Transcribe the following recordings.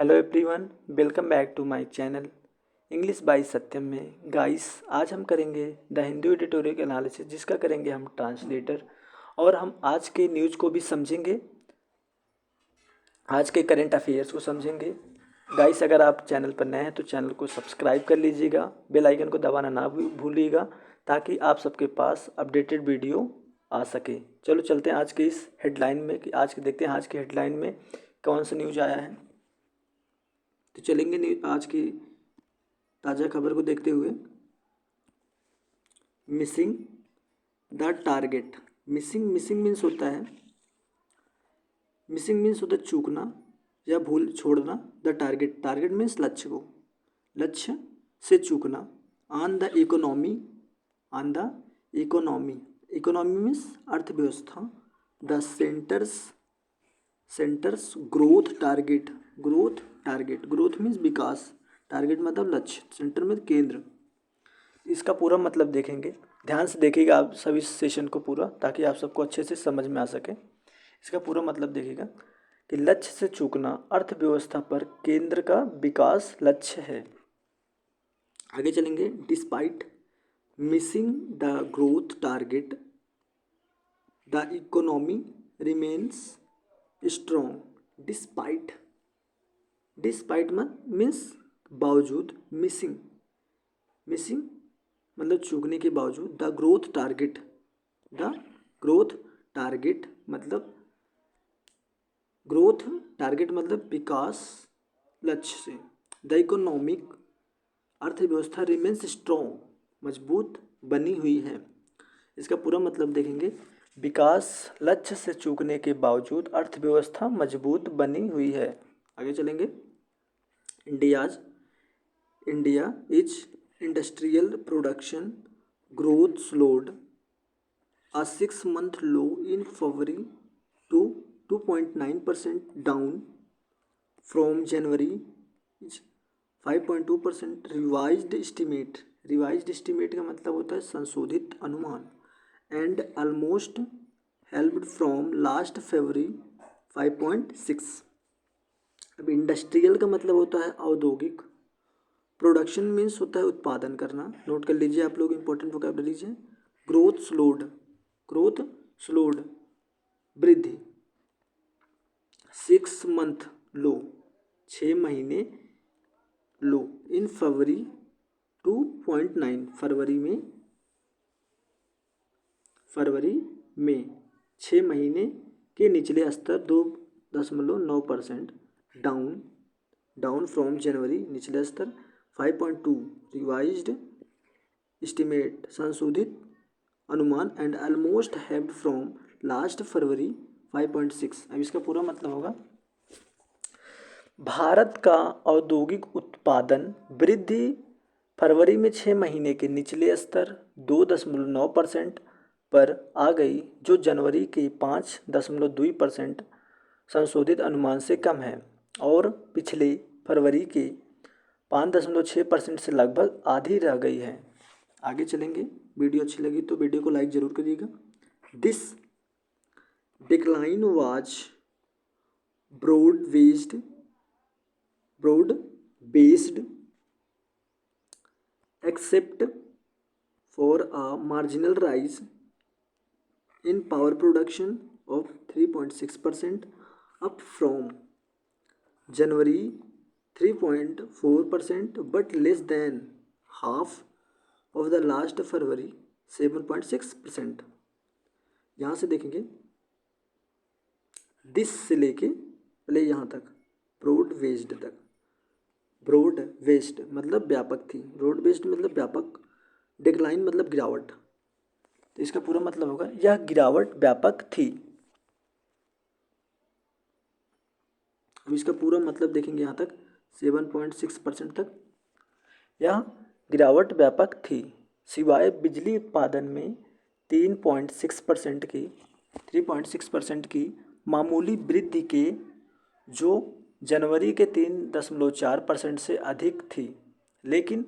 Hello everyone, welcome back to my channel English by Satyam में। Guys, आज हम करेंगे द हिंदू एडिटोरियल एनालिसिस, जिसका करेंगे हम ट्रांसलेटर। और हम आज के न्यूज़ को भी समझेंगे, आज के करंट अफेयर्स को समझेंगे। गाइस, अगर आप चैनल पर नए हैं तो चैनल को सब्सक्राइब कर लीजिएगा, बेल आइकन को दबाना ना भूलिएगा, ताकि आप सबके पास अपडेटेड वीडियो आ सके। चलो चलते हैं आज के इस हेडलाइन में कि आज के देखते हैं आज के हेडलाइन में कौन सा न्यूज़ आया है। तो चलेंगे आज की ताज़ा खबर को देखते हुए। Missing the target. Missing missing means होता है चूकना या भूल छोड़ना। द टारगेट, टारगेट मीन्स लक्ष्य को, लक्ष्य से चूकना। On the economy, on the economy, economy means अर्थव्यवस्था। The centre's growth target, growth target, growth means विकास, टारगेट मतलब लक्ष्य, सेंटर में केंद्र। इसका पूरा मतलब देखेंगे, ध्यान से देखिएगा आप सभी सेशन को पूरा, ताकि आप सबको अच्छे से समझ में आ सके। इसका पूरा मतलब देखिएगा कि लक्ष्य से चूकना अर्थव्यवस्था पर केंद्र का विकास लक्ष्य है। आगे चलेंगे। Despite missing the growth target the economy remains strong. Despite, despite means बावजूद, मिसिंग, मिसिंग मतलब चूकने के बावजूद। The growth target, the growth target मतलब ग्रोथ टारगेट मतलब विकास लक्ष्य से। द इकोनॉमिक, अर्थव्यवस्था रिमेन्स स्ट्रॉन्ग, मजबूत बनी हुई है। इसका पूरा मतलब देखेंगे, विकास लक्ष्य से चूकने के बावजूद अर्थव्यवस्था मजबूत बनी हुई है। आगे चलेंगे। India is industrial production growth slowed a 6-month low in February to 2.9% down from January is 5.2% revised estimate। revised estimate का मतलब होता है संशोधित अनुमान। and almost helped from last February 5.6। अब इंडस्ट्रियल का मतलब होता है औद्योगिक, प्रोडक्शन मीन्स होता है उत्पादन करना। नोट कर लीजिए आप लोग, इंपॉर्टेंट वोकैबुलरीज है। ग्रोथ स्लोड, ग्रोथ स्लोड वृद्धि। 6 month लो, 6 महीने लो। इन फरवरी 2.9, फरवरी में 6 महीने के निचले स्तर 2.9% डाउन, डाउन फ्रॉम जनवरी निचले स्तर। 5.2 रिवाइज्ड एस्टिमेट संशोधित अनुमान। एंड ऑलमोस्ट हैव्ड फ्रॉम लास्ट फरवरी 5.6। अब इसका पूरा मतलब होगा, भारत का औद्योगिक उत्पादन वृद्धि फरवरी में 6 महीने के निचले स्तर 2.9% पर आ गई, जो जनवरी के 5.2% संशोधित अनुमान से कम है और पिछले फरवरी के 5.6% से लगभग आधी रह गई है। आगे चलेंगे। वीडियो अच्छी लगी तो वीडियो को लाइक ज़रूर करिएगा। This decline was broad based except for a marginal rise in power production of 3.6% up from January 3.4%, but less than half of the last February 7.6%। यहाँ से देखेंगे, दिस से लेके पहले यहाँ तक, ब्रॉड बेस्ड तक। ब्रॉड बेस्ड मतलब व्यापक थी, ब्रॉड बेस्ड मतलब व्यापक, डिक्लाइन मतलब गिरावट। तो इसका पूरा मतलब होगा यह गिरावट व्यापक थी। अब इसका पूरा मतलब देखेंगे यहाँ तक 7.6% तक यह गिरावट व्यापक थी, सिवाय बिजली उत्पादन में 3.6% की मामूली वृद्धि के, जो जनवरी के 3.4% से अधिक थी, लेकिन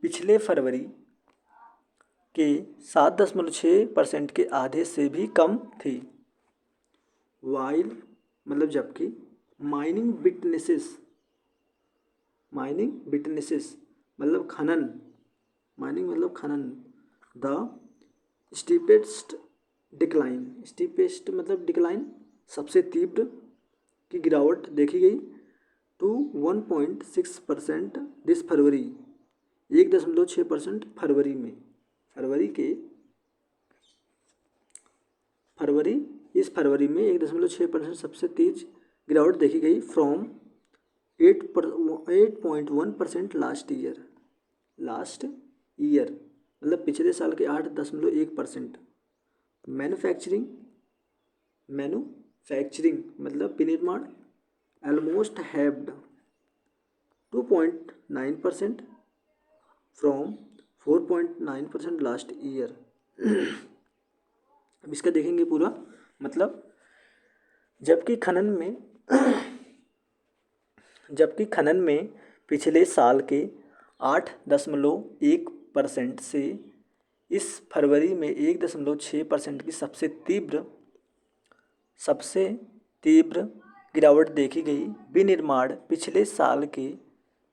पिछले फरवरी के 7.6% के आधे से भी कम थी। वाइल मतलब जबकि, माइनिंग बिटनेसेस, माइनिंग बिटनेसेस मतलब खनन, माइनिंग मतलब खनन। द स्टीपेस्ट डिक्लाइन, स्टीपेस्ट मतलब डिक्लाइन, सबसे तीव्र की गिरावट देखी गई टू 1.6% दिस फरवरी, 1.6% फरवरी में, इस फरवरी में 1.6% सबसे तेज गिरावट देखी गई फ्रॉम 8.1% लास्ट ईयर मतलब पिछले साल के 8.1%। मैन्युफैक्चरिंग मतलब विनिर्माण almost halved 2.9% from 4.9% last year. अब इसका देखेंगे पूरा मतलब, जबकि खनन में पिछले साल के 8.1% से इस फरवरी में 1.6% की सबसे तीव्र गिरावट देखी गई। विनिर्माण पिछले साल के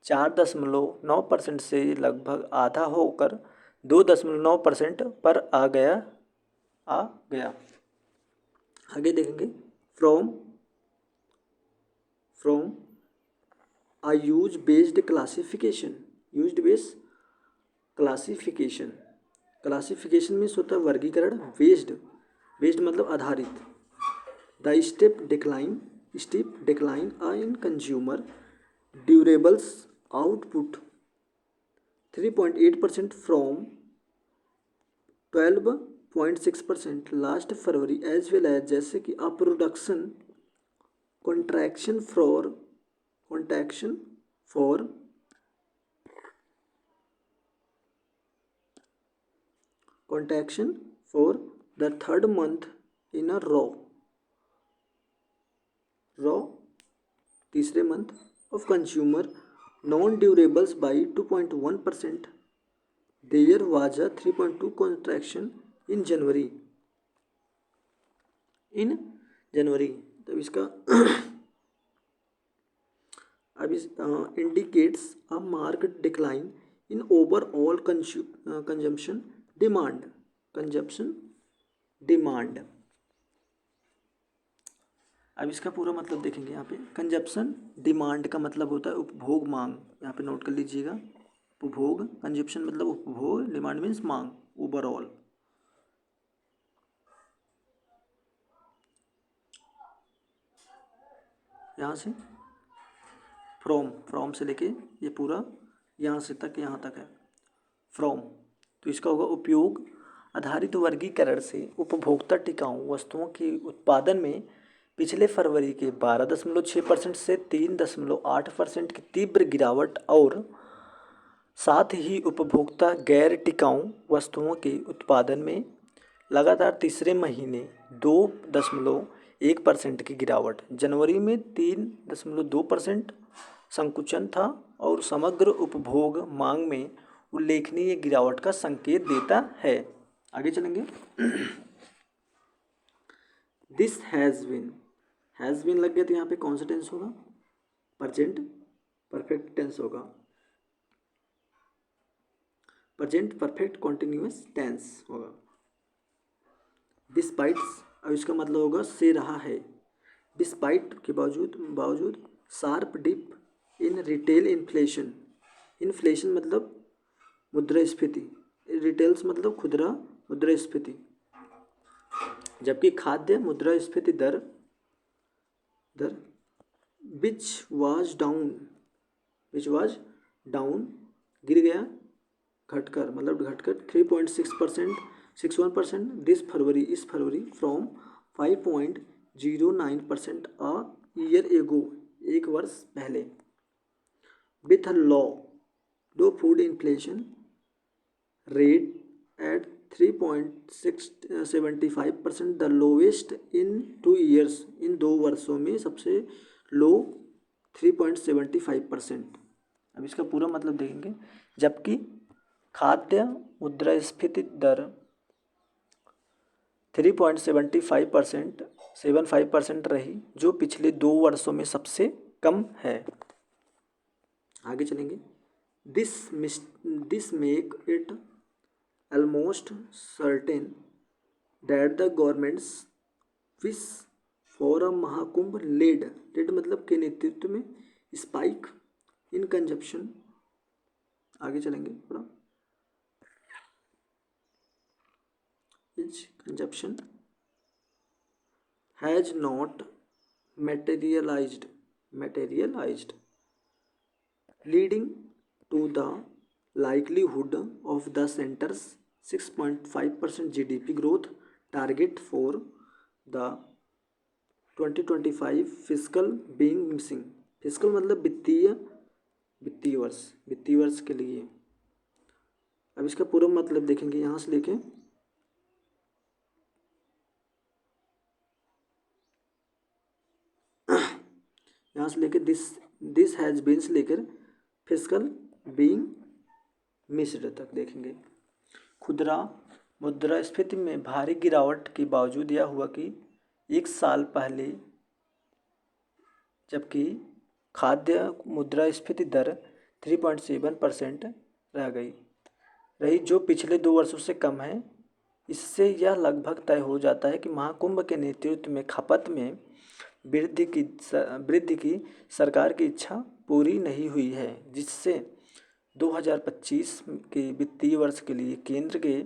4.9% से लगभग आधा होकर 2.9% पर आ गया। आगे देखेंगे from a use based classification में होता है वर्गीकरण। बेस्ड मतलब आधारित। The step decline in consumer durables output 3.8% from 12.6% last February as well as, जैसे कि a production contraction for the third month in a row तीसरे month of consumer non durables by 2.1%। There was a 3.2 contraction in January. तब इसका अब इस indicates a market decline in overall consumption demand. अब इसका पूरा मतलब देखेंगे यहाँ पे। कंजप्शन डिमांड का मतलब होता है उपभोग मांग, यहाँ पे नोट कर लीजिएगा। उपभोग, कंजप्शन मतलब उपभोग, डिमांड मीन्स मांग, ओवरऑल। यहाँ से फ्रॉम से लेके ये पूरा यहाँ से तक, यहाँ तक है फ्रॉम। तो इसका होगा उपयोग आधारित वर्गीकरण से उपभोक्ता टिकाऊ वस्तुओं के उत्पादन में पिछले फरवरी के 12.6% से 3.8% की तीव्र गिरावट, और साथ ही उपभोक्ता गैर टिकाऊ वस्तुओं के उत्पादन में लगातार तीसरे महीने 2.1% की गिरावट। जनवरी में 3.2% संकुचन था और समग्र उपभोग मांग में उल्लेखनीय गिरावट का संकेत देता है। आगे चलेंगे। दिस हैज़ बीन लग गया तो यहाँ पे कौन सा टेंस होगा? प्रेजेंट परफेक्ट टेंस होगा। प्रेजेंट परफेक्ट कॉन्टिन्यूअस टेंस होगा। डिस्पाइट्स, अब इसका मतलब होगा से रहा है। डिस्पाइट के बावजूद sharp dip in retail inflation मतलब मुद्रास्फीति, रिटेल्स मतलब खुदरा मुद्रास्फीति, जबकि खाद्य मुद्रास्फीति दर विच वाज डाउन गिर गया, घटकर 3.61% दिस फरवरी, इस फरवरी फ्रॉम 5.09% अ ईयर एगो, एक वर्ष पहले। With a low food inflation rate at 3.75%, the lowest in 2 years, इन 2 वर्षों में सबसे लो 3.75%। अब इसका पूरा मतलब देखेंगे। जबकि खाद्य मुद्रास्फीति दर 3.75% 7.5% रही, जो पिछले 2 वर्षों में सबसे कम है। आगे चलेंगे। This make it almost certain that the government's wish for a Mahakumbh led मतलब के नेतृत्व में स्पाइक इन कंजप्शन, आगे चलेंगे थोड़ा, consumption has not materialized leading to the likelihood of the center's 6.5% GDP growth target for the 2025 fiscal being missing। Fiscal मतलब वित्तीय वर्ष के लिए। अब इसका पूरा मतलब देखेंगे, यहाँ से लेके दिस हैज बीन से लेकर फिस्कल बीइंग मिस्ड तक देखेंगे। खुदरा मुद्रास्फीति में भारी गिरावट के बावजूद यह हुआ कि एक साल पहले जबकि खाद्य मुद्रास्फीति दर 3.7% रही, जो पिछले 2 वर्षों से कम है। इससे यह लगभग तय हो जाता है कि महाकुंभ के नेतृत्व में खपत में वृद्धि की सरकार की इच्छा पूरी नहीं हुई है, जिससे 2025 के वित्तीय वर्ष के लिए केंद्र के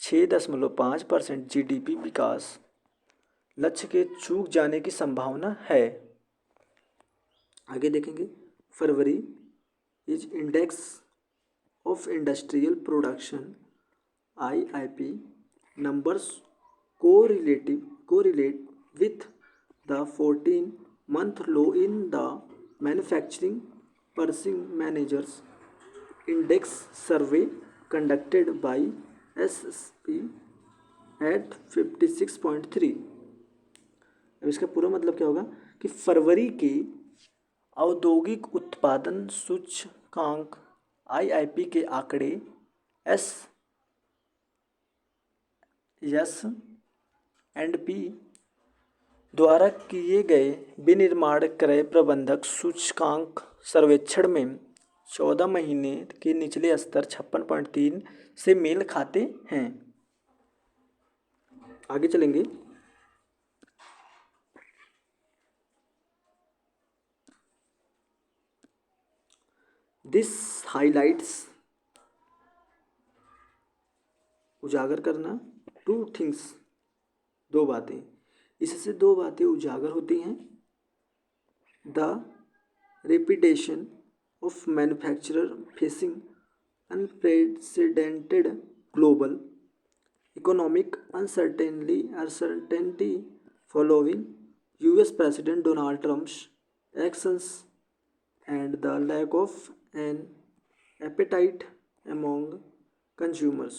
6.5% GDP विकास लक्ष्य के चूक जाने की संभावना है। आगे देखेंगे। February is index of industrial production IIP numbers correlate with the 14-month low in the manufacturing purchasing managers index survey conducted by SSP at 56.3। अब इसका पूरा मतलब क्या होगा कि फरवरी के औद्योगिक उत्पादन सूचकांक IIP के आंकड़े S&P द्वारा किए गए विनिर्माण क्रय प्रबंधक सूचकांक सर्वेक्षण में 14 महीने के निचले स्तर 56.3 से मेल खाते हैं। आगे चलेंगे। दिस हाईलाइट्स उजागर करना टू थिंग्स, दो बातें, इससे 2 बातें उजागर होती हैं। The repetition of manufacturer facing unprecedented global economic uncertainty following US president Donald Trump's actions and the lack of an appetite among consumers,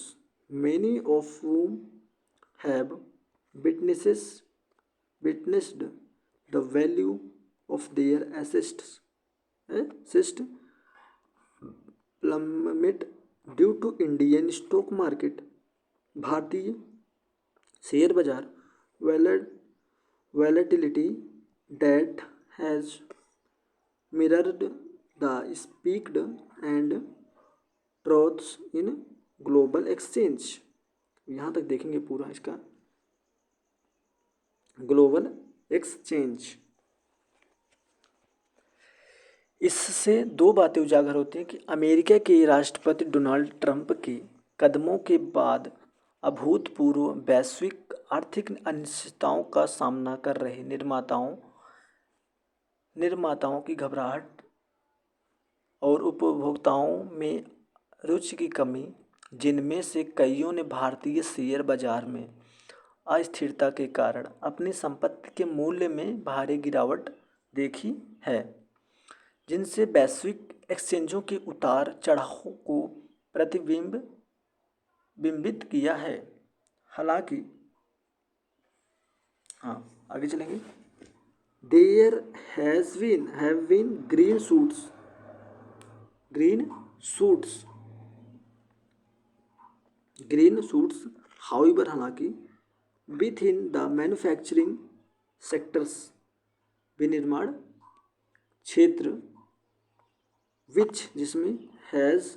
many of whom have witnessed the value of their assets plummet due to Indian stock market, भारतीय share बाजार volatility that has mirrored the peaked and troughs in global exchange। यहाँ तक देखेंगे पूरा इसका global exchange. इससे 2 बातें उजागर होती हैं कि अमेरिका के राष्ट्रपति डोनाल्ड ट्रंप के कदमों के बाद अभूतपूर्व वैश्विक आर्थिक अनिश्चितताओं का सामना कर रहे निर्माताओं की घबराहट और उपभोक्ताओं में रुचि की कमी, जिनमें से कईयों ने भारतीय शेयर बाजार में अस्थिरता के कारण अपनी संपत्ति के मूल्य में भारी गिरावट देखी है, जिनसे वैश्विक एक्सचेंजों के उतार चढ़ावों को प्रतिबिंबित किया है। हालांकि आगे चलेंगे। There have been green shoots, however, हालांकि within the manufacturing सेक्टर्स, विनिर्माण क्षेत्र, विच जिसमें has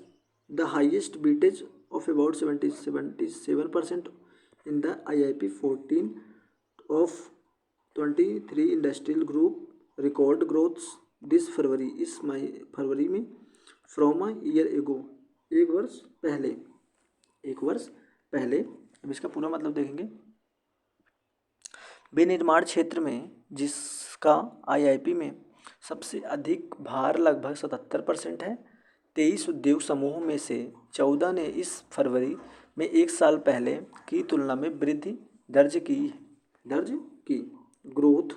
the highest weightage of about 77% in the IIP 14 of 23 industrial group record growths this February, इस फरवरी में फ्रॉम अ ईयर एगो, एक वर्ष पहले। अब इसका पूरा मतलब देखेंगे। विनिर्माण क्षेत्र में जिसका IIP में सबसे अधिक भार लगभग 77% है, 23 उद्योग समूहों में से 14 ने इस फरवरी में एक साल पहले की तुलना में वृद्धि दर्ज की। ग्रोथ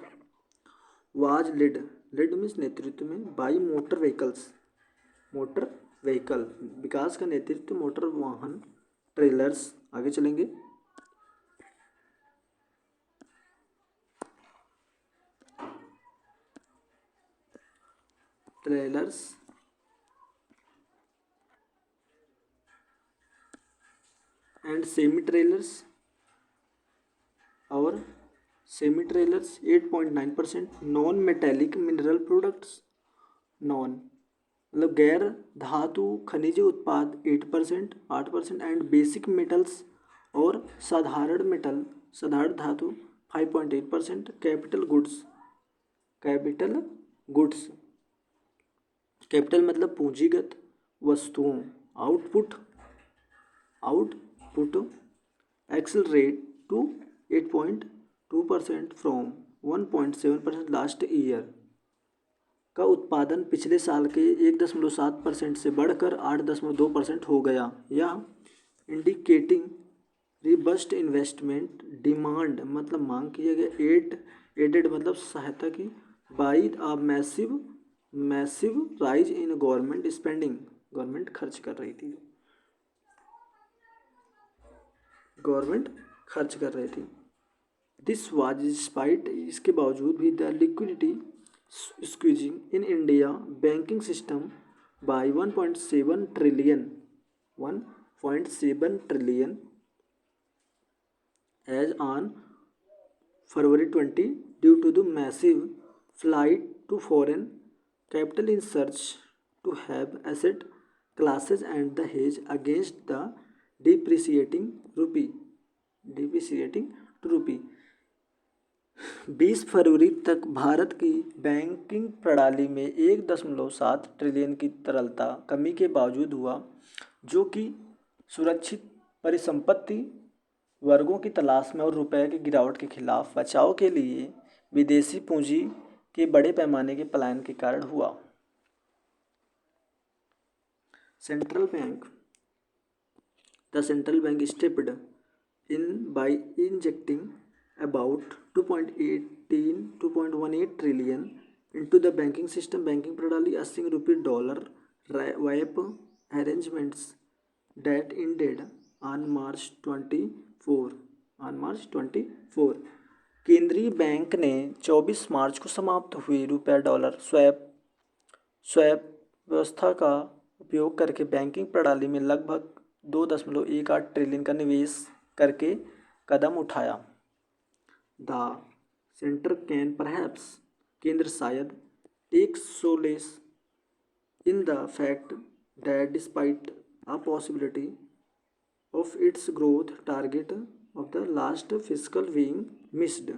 वाज लेड मीन्स नेतृत्व में बाई मोटर व्हीकल, विकास का नेतृत्व मोटर वाहन, ट्रेलर्स, आगे चलेंगे, ट्रेलर्स एंड सेमी ट्रेलर्स और 8.9%, नॉन मेटेलिक मिनरल प्रोडक्ट्स, मतलब गैर धातु खनिज उत्पाद 8% एंड बेसिक मेटल्स और साधारण धातु 5.8%, कैपिटल कैपिटल मतलब पूंजीगत वस्तुओं, output accelerate to 8.2% from 1.7% last year, का उत्पादन पिछले साल के 1.7% से बढ़कर 8.2% हो गया। यह इंडिकेटिंग रिबस्ट इन्वेस्टमेंट डिमांड मतलब मांग किया गया, एडेड मतलब सहायता की, by a massive rise in government spending, government खर्च कर रही थी। दिस वाज डिस्पाइट, इसके बावजूद भी, the liquidity squeezing in India banking system by 1.7 trillion as on February 20 due to the massive flight to foreign capital in search to have asset classes and the hedge against the depreciating rupee. 20 फरवरी तक भारत की banking प्रणाली में 1.7 trillion की तरलता कमी के बावजूद हुआ, जो कि सुरक्षित परिसंपत्ति वर्गों की तलाश में और रुपए की गिरावट के खिलाफ बचाव के लिए विदेशी पूंजी के बड़े पैमाने के पलायन के कारण हुआ। The central bank stepped in by injecting about 2.18 trillion into the banking system, banking प्रणाली, अस्सी रुपये dollar wipe arrangements that ended on March 24। केंद्रीय बैंक ने 24 मार्च को समाप्त हुई रुपया डॉलर स्वैप व्यवस्था का उपयोग करके बैंकिंग प्रणाली में लगभग 2.18 ट्रिलियन का निवेश करके कदम उठाया। द सेंटर कैन परहैप्स, केंद्र शायद, take solace in the fact that despite a possibility of its growth target of the last fiscal being missed,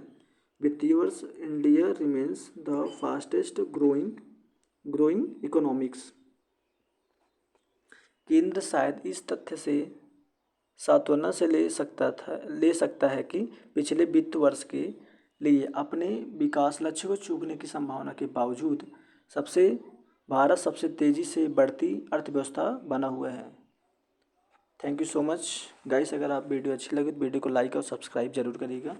वित्तीय वर्ष India remains the fastest growing economics। केंद्र शायद इस तथ्य से सांत्वना से ले सकता है कि पिछले वित्त वर्ष के लिए अपने विकास लक्ष्य को चूकने की संभावना के बावजूद भारत सबसे तेज़ी से बढ़ती अर्थव्यवस्था बना हुआ है। Thank you so much guys. अगर आप वीडियो अच्छी लगी तो वीडियो को लाइक और सब्सक्राइब जरूर करिएगा।